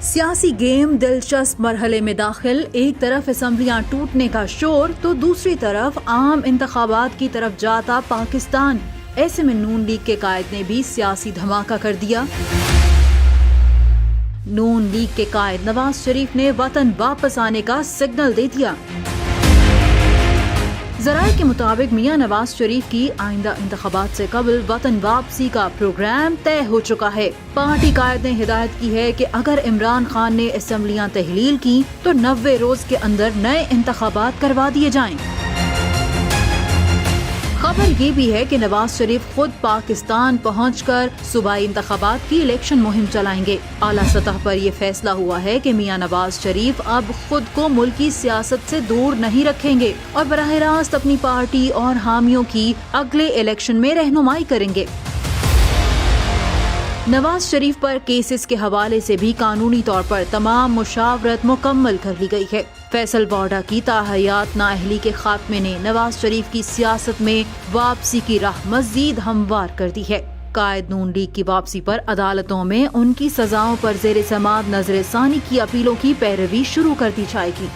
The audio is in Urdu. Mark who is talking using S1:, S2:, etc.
S1: سیاسی گیم دلچسپ مرحلے میں داخل، ایک طرف اسمبلیاں ٹوٹنے کا شور تو دوسری طرف عام انتخابات کی طرف جاتا پاکستان۔ ایسے میں نون لیگ کے قائد نے بھی سیاسی دھماکہ کر دیا۔ نون لیگ کے قائد نواز شریف نے وطن واپس آنے کا سگنل دے دیا۔ ذرائع کے مطابق میاں نواز شریف کی آئندہ انتخابات سے قبل وطن واپسی کا پروگرام طے ہو چکا ہے۔ پارٹی قائد نے ہدایت کی ہے کہ اگر عمران خان نے اسمبلیاں تحلیل کی تو 90 روز کے اندر نئے انتخابات کروا دیے جائیں۔ خبر یہ بھی ہے کہ نواز شریف خود پاکستان پہنچ کر صوبائی انتخابات کی الیکشن مہم چلائیں گے۔ اعلیٰ سطح پر یہ فیصلہ ہوا ہے کہ میاں نواز شریف اب خود کو ملکی سیاست سے دور نہیں رکھیں گے اور براہ راست اپنی پارٹی اور حامیوں کی اگلے الیکشن میں رہنمائی کریں گے۔ نواز شریف پر کیسز کے حوالے سے بھی قانونی طور پر تمام مشاورت مکمل کر لی گئی ہے۔ فیصل بوڑھا کی تاحیات نااہلی کے خاتمے نے نواز شریف کی سیاست میں واپسی کی راہ مزید ہموار کر دی ہے۔ قائد نون لیگ کی واپسی پر عدالتوں میں ان کی سزاؤں پر زیر سماعت نظر ثانی کی اپیلوں کی پیروی شروع کر دی جائے گی۔